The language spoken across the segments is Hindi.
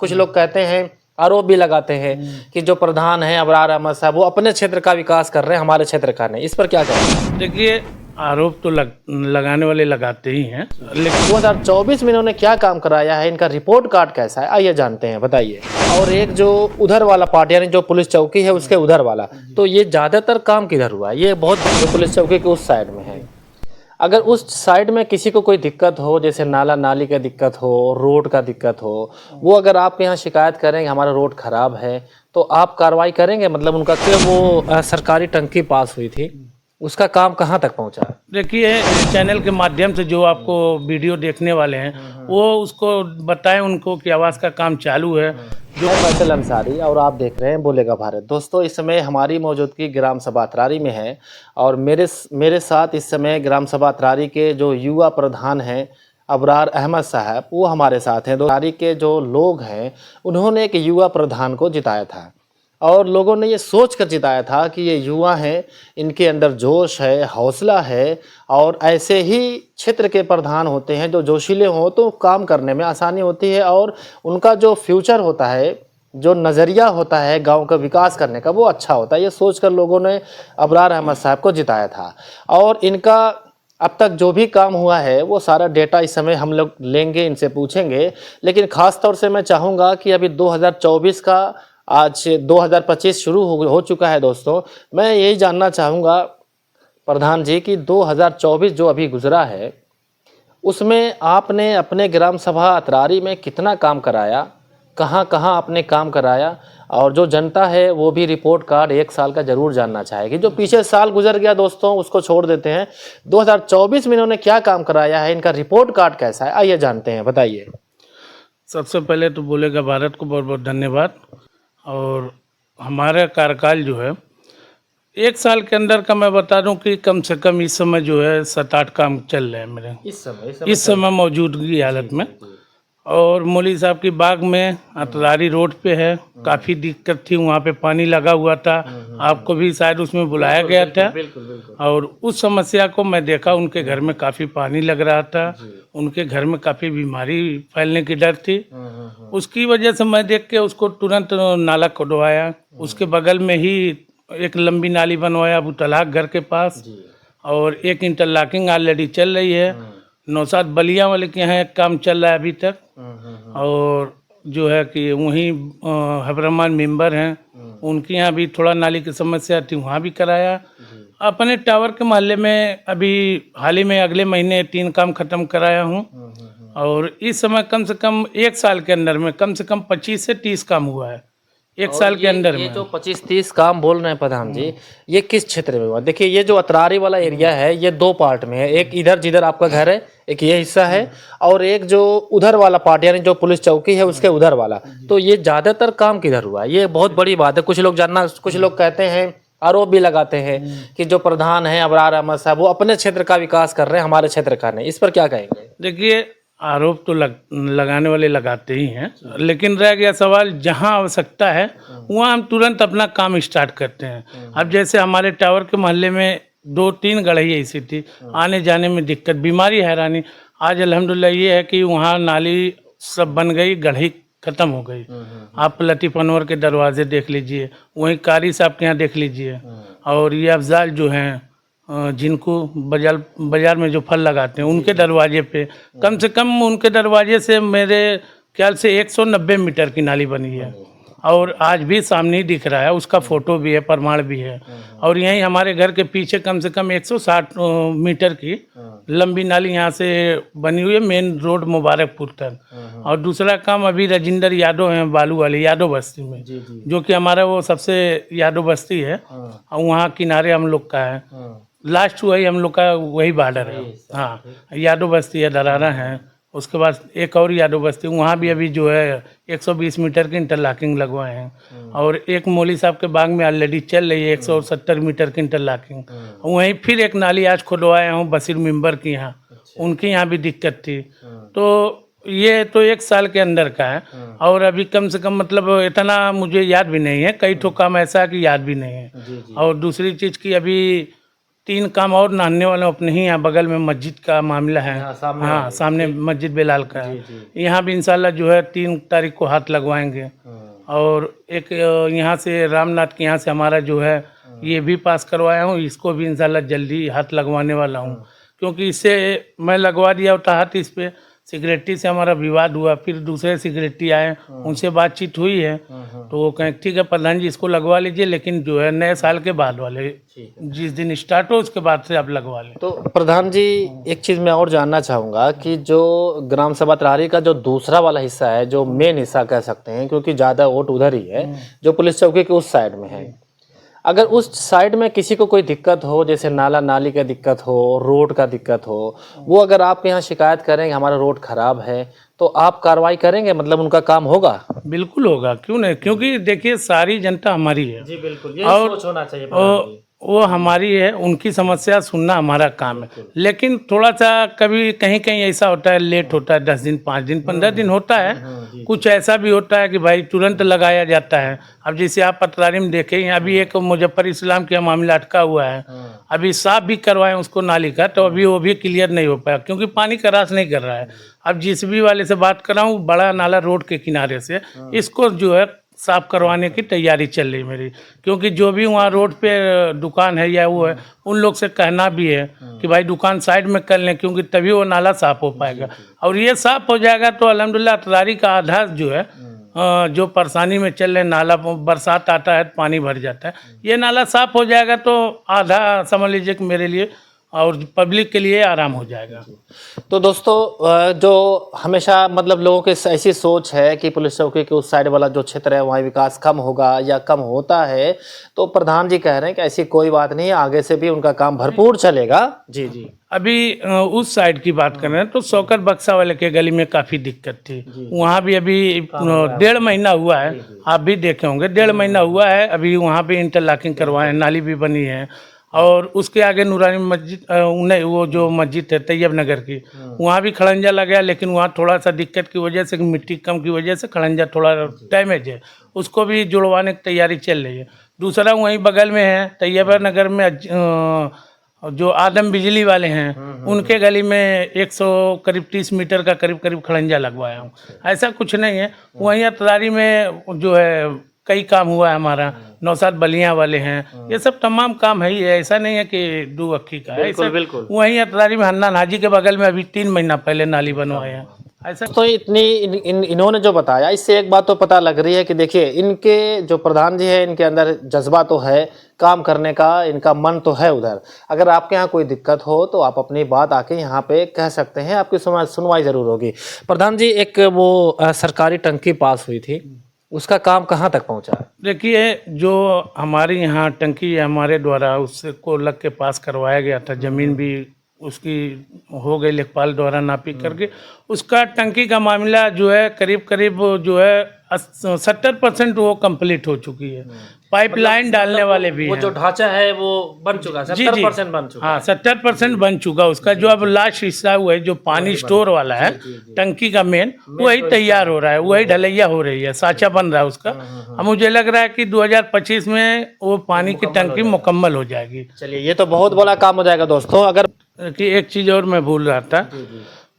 कुछ लोग कहते हैं, आरोप भी लगाते हैं कि जो प्रधान है अबरार अहमद साहब वो अपने क्षेत्र का विकास कर रहे हैं, हमारे क्षेत्र का नहीं। इस पर क्या कहें? देखिए, आरोप तो लगाने वाले लगाते ही हैं, लेकिन 2024 में इन्होंने क्या काम कराया है, इनका रिपोर्ट कार्ड कैसा है, आइए जानते हैं, बताइए। और एक जो उधर वाला पार्ट यानी जो पुलिस चौकी है उसके उधर वाला, तो ये ज्यादातर काम किधर हुआ है? ये बहुत जो पुलिस चौकी के उस साइड में है। अगर उस साइड में किसी को कोई दिक्कत हो, जैसे नाला नाली का दिक्कत हो, रोड का दिक्कत हो, वो अगर आपके यहाँ शिकायत करेंगे हमारा रोड खराब है, तो आप कार्रवाई करेंगे? मतलब उनका वो सरकारी टंकी पास हुई थी, उसका काम कहाँ तक पहुँचा? देखिए, चैनल के माध्यम से जो आपको वीडियो देखने वाले हैं वो उसको बताएं उनको कि आवास का काम चालू है। मैं फैसल अंसारी और आप देख रहे हैं बोलेगा भारत। दोस्तों, इस समय हमारी मौजूदगी ग्राम सभा अतरारी में है और मेरे साथ इस समय ग्राम सभा अतरारी के जो युवा प्रधान हैं अबरार अहमद साहब, वो हमारे साथ हैं। अतरारी के जो लोग हैं उन्होंने एक युवा प्रधान को जिताया था और लोगों ने ये सोच कर जिताया था कि ये युवा हैं, इनके अंदर जोश है, हौसला है और ऐसे ही क्षेत्र के प्रधान होते हैं जो जोशीले हों तो काम करने में आसानी होती है और उनका जो फ्यूचर होता है, जो नज़रिया होता है गांव का विकास करने का, वो अच्छा होता है। ये सोचकर लोगों ने अबरार अहमद साहब को जिताया था और इनका अब तक जो भी काम हुआ है वो सारा डेटा इस समय हम लोग लेंगे, इनसे पूछेंगे। लेकिन ख़ास तौर से मैं चाहूँगा कि अभी 2024 का आज 2025 शुरू हो चुका है। दोस्तों, मैं यही जानना चाहूँगा प्रधान जी कि 2024 जो अभी गुजरा है उसमें आपने अपने ग्राम सभा अतरारी में कितना काम कराया, कहाँ कहाँ आपने काम कराया, और जो जनता है वो भी रिपोर्ट कार्ड 1 साल का ज़रूर जानना चाहेगी। जो पीछे साल गुजर गया दोस्तों उसको छोड़ देते हैं, 2024 में इन्होंने क्या काम कराया है, इनका रिपोर्ट कार्ड कैसा है, आइए जानते हैं, बताइए। सबसे पहले तो बोलेगा भारत को बहुत बहुत धन्यवाद। और हमारा कार्यकाल जो है 1 साल के अंदर का मैं बता दूं कि कम से कम इस समय जो है 7-8 काम चल रहे हैं मेरे इस समय मौजूदगी हालत में। और मौली साहब की बाग में अतरारी रोड पे है, काफ़ी दिक्कत थी, वहाँ पे पानी लगा हुआ था, आपको भी शायद उसमें बुलाया गया था। और उस समस्या को मैं देखा, उनके घर में काफ़ी पानी लग रहा था, उनके घर में काफ़ी बीमारी फैलने की डर थी। उसकी वजह से मैं देख के उसको तुरंत नाला खुदवाया, उसके बगल में ही एक लंबी नाली बनवाया अबू तलाक घर के पास, और एक इंटरलॉकिंग ऑलरेडी चल रही है। नौसाद बलिया वाले के यहाँ एक काम चल रहा है अभी तक। और जो है कि वहीं हबरमान मेंबर हैं, उनके यहाँ भी थोड़ा नाली की समस्या थी, वहाँ भी कराया। अपने टावर के मोहल्ले में अभी हाल ही में अगले महीने 3 काम ख़त्म कराया हूँ। और इस समय कम से कम 1 साल के अंदर में कम से कम 25 से 30 काम हुआ है 1 साल के अंदर में। ये जो 25-30 काम बोल रहे हैं प्रधान जी, ये किस क्षेत्र में हुआ? देखिए, ये जो अतरारी वाला एरिया है ये 2 पार्ट में है, एक इधर जिधर आपका घर है, एक ये हिस्सा है, और एक जो उधर वाला पार्ट यानी जो पुलिस चौकी है उसके उधर वाला। तो ये ज्यादातर काम किधर हुआ है? ये बहुत बड़ी बात है। कुछ लोग कहते हैं, आरोप भी लगाते हैं कि जो प्रधान है अबरार अहमद साहब वो अपने क्षेत्र का विकास कर रहे हैं, हमारे क्षेत्र का नहीं। इस पर क्या कहेंगे? देखिए, आरोप तो लगाने वाले लगाते ही हैं, लेकिन रह गया सवाल, जहां आवश्यकता है वहां हम तुरंत अपना काम स्टार्ट करते हैं। अब जैसे हमारे टावर के मोहल्ले में 2-3 गढ़ी ऐसी थी, आने जाने में दिक्कत, बीमारी, हैरानी। आज अल्हम्दुलिल्लाह ये है कि वहाँ नाली सब बन गई, गढ़ी ख़त्म हो गई। आप लतीफ़ अनवर के दरवाजे देख लीजिए, वहीं कारी साहब के यहाँ देख लीजिए, और ये अफजाल जो हैं जिनको बाजार में जो फल लगाते हैं उनके दरवाजे पे, कम से कम उनके दरवाजे से मेरे ख्याल से 190 मीटर की नाली बनी है। और आज भी सामने ही दिख रहा है, उसका फ़ोटो भी है, प्रमाण भी है। और यहीं हमारे घर के पीछे कम से कम 160 मीटर की लंबी नाली यहाँ से बनी हुई है, मेन रोड मुबारकपुर तक। और दूसरा काम अभी राजेंद्र यादव हैं बालू वाले यादव बस्ती में, जो कि हमारा वो सबसे यादव बस्ती है, और वहाँ किनारे हम लोग का है, लास्ट वही हम लोग का वही बॉर्डर है। हाँ, यादव बस्ती है, दरारा है, उसके बाद एक और यादव बस्ती, वहाँ भी अभी जो है 120 मीटर की इंटरलॉकिंग लगवाए हैं। और एक मौली साहब के बाग में ऑलरेडी चल रही है 170 मीटर की इंटरलॉकिंग। वहीं फिर एक नाली आज खुदवाया हूँ बशीर मेंबर की यहाँ, उनके यहाँ भी दिक्कत थी। तो ये तो 1 साल के अंदर का है। और अभी कम से कम मतलब इतना मुझे याद भी नहीं है, कई ठो काम ऐसा है कि याद भी नहीं है। और दूसरी चीज़ की अभी 3 काम और नहाने वाले अपने ही यहाँ बगल में मस्जिद का मामला है। हाँ, सामने हाँ, वाले। सामने मस्जिद बिलाल का है। यहाँ भी इंशाल्लाह जो है 3 तारीख को हाथ लगवाएंगे। और एक यहाँ से रामनाथ के यहाँ से हमारा जो है ये भी पास करवाया हूँ, इसको भी इंशाल्लाह जल्दी हाथ लगवाने वाला हूँ। क्योंकि इससे मैं लगवा दिया होता हाथ, इस पे सिक्योरिटी से हमारा विवाद हुआ, फिर दूसरे सिक्योरिटी आए, उनसे बातचीत हुई है तो वो कहें ठीक है प्रधान जी इसको लगवा लीजिए, लेकिन जो है नए साल के बाद वाले जिस दिन स्टार्ट हो उसके बाद से आप लगवा लें। तो प्रधान जी एक चीज़ मैं और जानना चाहूँगा कि जो ग्राम सभा तरारी का जो दूसरा वाला हिस्सा है, जो मेन हिस्सा कह सकते हैं, क्योंकि ज़्यादा वोट उधर ही है, जो पुलिस चौकी के उस साइड में है, अगर उस साइड में किसी को कोई दिक्कत हो, जैसे नाला नाली का दिक्कत हो, रोड का दिक्कत हो, वो अगर आप यहाँ शिकायत करेंगे हमारा रोड खराब है, तो आप कार्रवाई करेंगे, मतलब उनका काम होगा? बिल्कुल होगा, क्यों नहीं, क्योंकि देखिए सारी जनता हमारी है। जी बिल्कुल, और सोच होना चाहिए। वो हमारी है, उनकी समस्या सुनना हमारा काम है। लेकिन थोड़ा सा कभी कहीं कहीं ऐसा होता है, लेट होता है, 10 दिन 5 दिन 15 दिन होता है। कुछ ऐसा भी होता है कि भाई तुरंत लगाया जाता है। अब जैसे आप पटरारी में देखें, अभी एक मुजफ्फर इस्लाम का मामला अटका हुआ है, अभी साफ भी करवाएं उसको नाली का, तो अभी वो भी क्लियर नहीं हो पाया क्योंकि पानी का रास नहीं कर रहा है। अब जीसीबी वाले से बात कर रहा हूँ, बड़ा नाला रोड के किनारे से, इसको जो है साफ करवाने की तैयारी चल रही मेरी, क्योंकि जो भी वहाँ रोड पे दुकान है या वो है, उन लोग से कहना भी है कि भाई दुकान साइड में कर लें, क्योंकि तभी वो नाला साफ हो पाएगा। और ये साफ हो जाएगा तो अल्हम्दुलिल्लाह तरारी का आधा जो है जो परेशानी में चल रहे, नाला बरसात आता है पानी भर जाता है, ये नाला साफ हो जाएगा तो आधा समझ लीजिए कि मेरे लिए और पब्लिक के लिए आराम हो जाएगा। तो दोस्तों जो हमेशा मतलब लोगों की ऐसी सोच है कि पुलिस चौकी के उस साइड वाला जो क्षेत्र है वहाँ विकास कम होगा या कम होता है, तो प्रधान जी कह रहे हैं कि ऐसी कोई बात नहीं है, आगे से भी उनका काम भरपूर चलेगा। जी जी। अभी उस साइड की बात कर रहे हैं तो शौकत बक्सा वाले के गली में काफ़ी दिक्कत थी, वहाँ भी अभी 1.5 महीना हुआ है, आप भी देखे होंगे 1.5 महीना हुआ है, अभी वहाँ भी इंटरलॉकिंग करवाए, नाली भी बनी है। और उसके आगे नूरानी मस्जिद नहीं, वो जो मस्जिद है तैयब नगर की, वहाँ भी खड़ंजा लगा, लेकिन वहाँ थोड़ा सा दिक्कत की वजह से, मिट्टी कम की वजह से खड़ंजा थोड़ा डैमेज है, उसको भी जुड़वाने की तैयारी चल रही है। दूसरा वहीं बगल में है तैयब नगर में जो आदम बिजली वाले हैं, उनके गली में 100 करीब 30 मीटर का करीब खड़ंजा लगवाया हूँ। ऐसा कुछ नहीं है, वहीं तरारी में जो है कई काम हुआ है हमारा, नौसाद बलियाँ वाले हैं, ये सब तमाम काम है ही है, ऐसा नहीं है कि दो अक्की का है। बिल्कुल बिल्कुल। वहीं अतरारी में हन्ना नाजी के बगल में अभी 3 महीना पहले नाली बनवाए हैं। ऐसा तो इतनी इन्होंने जो बताया, इससे एक बात तो पता लग रही है कि देखिए इनके जो प्रधान जी है, इनके अंदर जज्बा तो है काम करने का, इनका मन तो है उधर। अगर आपके यहाँ कोई दिक्कत हो तो आप अपनी बात आके यहाँ पे कह सकते हैं, आपकी सुनवाई जरूर होगी। प्रधान जी एक वो सरकारी टंकी पास हुई थी, उसका काम कहाँ तक पहुँचा? देखिए जो हमारे यहाँ टंकी हमारे द्वारा उसको लग के पास करवाया गया था, ज़मीन भी उसकी हो गई लेखपाल द्वारा नापी करके, उसका टंकी का मामला जो है करीब जो है 70% वो कंप्लीट हो चुकी है। पाइपलाइन डालने वाले भी वो हैं। जो ढांचा है वो बन चुका है, 70% बन चुका है। हाँ 70% बन चुका उसका, जो अब लास्ट हिस्सा हुआ है जो पानी स्टोर वाला है टंकी का मेन, वही तैयार हो रहा है, वही ढलैया हो रही है, साँचा बन रहा है उसका। अब मुझे लग रहा है कि 2025 में वो पानी की टंकी मुकम्मल हो जाएगी। चलिए ये तो बहुत बड़ा काम हो जाएगा दोस्तों। अगर कि एक चीज़ और मैं भूल रहा था,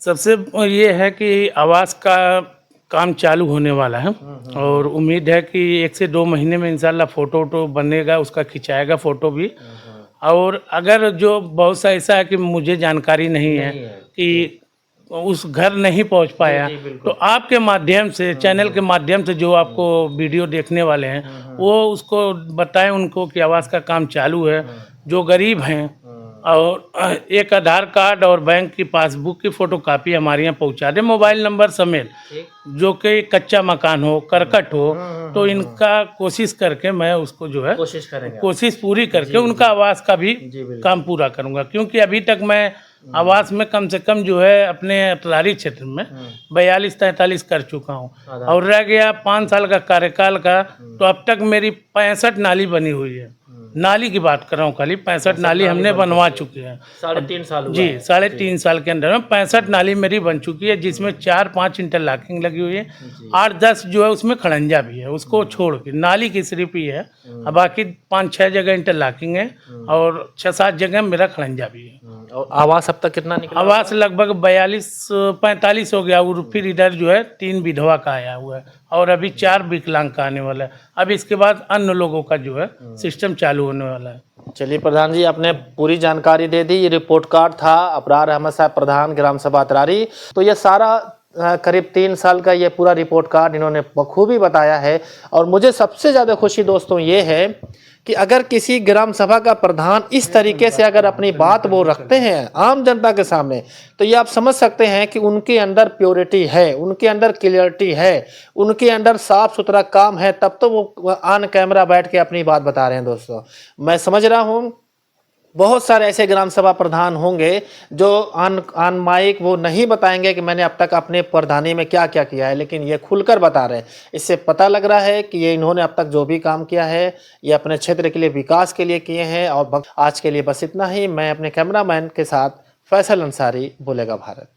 सबसे ये है कि आवास का काम चालू होने वाला है और उम्मीद है कि 1 से 2 महीने में इंशाल्लाह फ़ोटो बनेगा, उसका खिंचाएगा फ़ोटो भी। और अगर जो बहुत सा ऐसा है कि मुझे जानकारी नहीं है कि उस घर नहीं पहुंच पाया, तो आपके माध्यम से, चैनल के माध्यम से जो आपको वीडियो देखने वाले हैं वो उसको बताएं उनको कि आवास का काम चालू है। जो गरीब हैं और एक आधार कार्ड और बैंक की पासबुक की फ़ोटोकॉपी हमारे यहाँ पहुँचा दें, मोबाइल नंबर समेत, जो कि कच्चा मकान हो, करकट हो, तो इनका कोशिश करके मैं उसको जो है कोशिश करेंगे, कोशिश पूरी करके उनका आवास का भी काम पूरा करूँगा। क्योंकि अभी तक मैं आवास में कम से कम जो है अपने तरारी क्षेत्र में 42-43 कर चुका हूँ और रह गया 5 साल का कार्यकाल का, तो अब तक मेरी 65 नाली बनी हुई है। नाली की बात कर रहा हूँ, खाली 65 नाली हमने बनवा चुके हैं। 3.5 साल हुआ जी, है। 3.5 साल के अंदर में 65 नाली मेरी बन चुकी है, जिसमें 4-5 इंटरलॉकिंग लगी हुई है, 8-10 जो है उसमें खड़ंजा भी है, उसको छोड़ के नाली की सिर्फ ही है। अब बाकी 5-6 जगह इंटरलॉकिंग है और 6-7 जगह मेरा खड़ंजा भी है। और आवास अब तक कितना निकला? आवास लगभग 42-45 हो गया, और फिर इधर जो है 3 विधवा का आया हुआ है और अभी 4 विकलांग का आने वाला है। अब इसके बाद अन्य लोगों का जो है सिस्टम चालू होने वाला है। चलिए प्रधान जी, आपने पूरी जानकारी दे दी। ये रिपोर्ट कार्ड था अबरार अहमद साहब, प्रधान ग्राम सभा अतरारी। तो ये सारा करीब 3 साल का ये पूरा रिपोर्ट कार्ड इन्होंने बखूबी बताया है। और मुझे सबसे ज़्यादा खुशी दोस्तों ये है कि अगर किसी ग्राम सभा का प्रधान इस तरीके से अगर अपनी बात वो रखते हैं आम जनता के सामने, तो ये आप समझ सकते हैं कि उनके अंदर प्योरिटी है, उनके अंदर क्लियरिटी है, उनके अंदर साफ सुथरा काम है, तब तो वो ऑन कैमरा बैठ के अपनी बात बता रहे हैं। दोस्तों मैं समझ रहा हूँ बहुत सारे ऐसे ग्राम सभा प्रधान होंगे जो ऑन माइक वो नहीं बताएंगे कि मैंने अब तक अपने प्रधानी में क्या क्या किया है, लेकिन ये खुलकर बता रहे हैं। इससे पता लग रहा है कि ये इन्होंने अब तक जो भी काम किया है ये अपने क्षेत्र के लिए, विकास के लिए किए हैं। और आज के लिए बस इतना ही। मैं अपने कैमरामैन के साथ फैसल अंसारी, बोलेगा भारत।